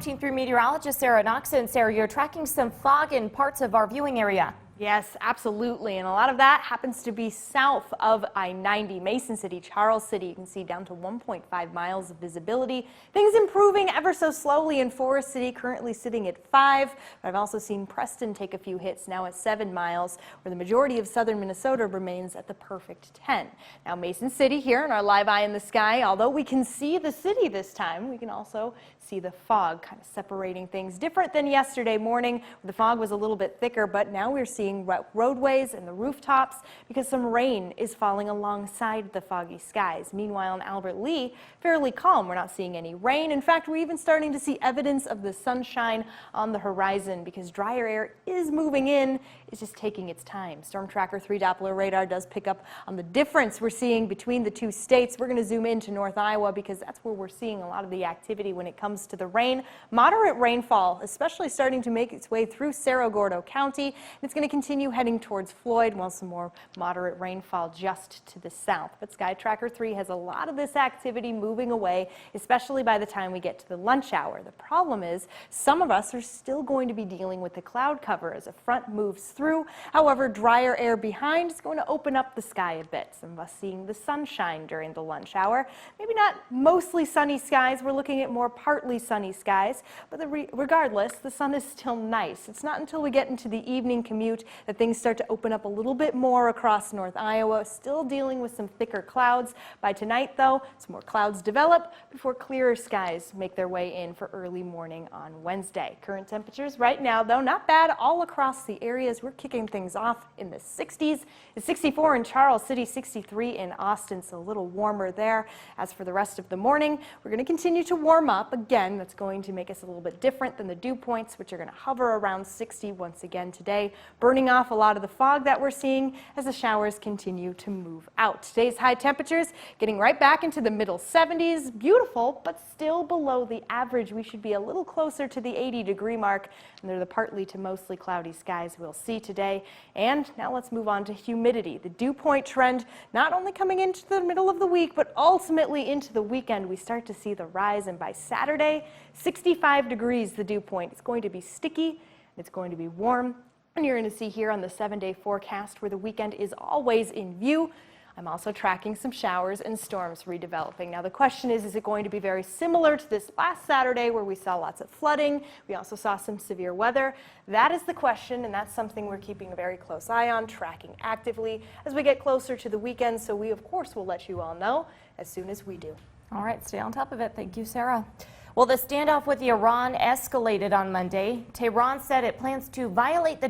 Team 3 meteorologist Sarah Knoxon. Sarah, you're tracking some fog in parts of our viewing area. Yes, absolutely. And a lot of that happens to be south of I-90, Mason City, Charles City. You can see down to 1.5 miles of visibility. Things improving ever so slowly in Forest City, currently sitting at 5. But I've also seen Preston take a few hits, now at 7 miles, where the majority of southern Minnesota remains at the perfect 10. Now Mason City here in our live eye in the sky, although we can see the city this time, we can also see the fog kind of separating things. Different than yesterday morning, where the fog was a little bit thicker, but now we're seeing roadways and the rooftops because some rain is falling alongside the foggy skies. Meanwhile, in Albert Lea, fairly calm. We're not seeing any rain. In fact, we're even starting to see evidence of the sunshine on the horizon because drier air is moving in. It's just taking its time. Storm Tracker 3 Doppler radar does pick up on the difference we're seeing between the two states. We're going to zoom into North Iowa because that's where we're seeing a lot of the activity when it comes to the rain. Moderate rainfall, especially starting to make its way through Cerro Gordo County. It's going to continue heading towards Floyd, while some more moderate rainfall just to the south. But Sky Tracker 3 has a lot of this activity moving away, especially by the time we get to the lunch hour. The problem is some of us are still going to be dealing with the cloud cover as a front moves through. However, drier air behind is going to open up the sky a bit. Some of us seeing the sunshine during the lunch hour. Maybe not mostly sunny skies. We're looking at more partly sunny skies, but regardless, the sun is still nice. It's not until we get into the evening commute that things start to open up a little bit more across North Iowa. Still dealing with some thicker clouds. By tonight, though, some more clouds develop before clearer skies make their way in for early morning on Wednesday. Current temperatures right now, though, not bad all across the areas. We're kicking things off in the 60s. It's 64 in Charles City, 63 in Austin, so a little warmer there. As for the rest of the morning, we're going to continue to warm up. Again, that's going to make us a little bit different than the dew points, which are going to hover around 60 once again today, burning off a lot of the fog that we're seeing as the showers continue to move out. Today's high temperatures getting right back into the middle 70s. Beautiful, but still below the average. We should be a little closer to the 80-degree mark, and they're the partly to mostly cloudy skies we'll see today. And now let's move on to humidity. The dew point trend not only coming into the middle of the week, but ultimately into the weekend. We start to see the rise, and by Saturday, 65 degrees the dew point. It's going to be sticky, and it's going to be warm. And you're going to see here on the 7-day forecast where the weekend is always in view. I'm also tracking some showers and storms redeveloping. Now the question is it going to be very similar to this last Saturday where we saw lots of flooding? We also saw some severe weather. That is the question, and that's something we're keeping a very close eye on, tracking actively as we get closer to the weekend. So we, of course, will let you all know as soon as we do. All right, stay on top of it. Thank you, Sarah. Well, the standoff with Iran escalated on Monday. Tehran said it plans to violate the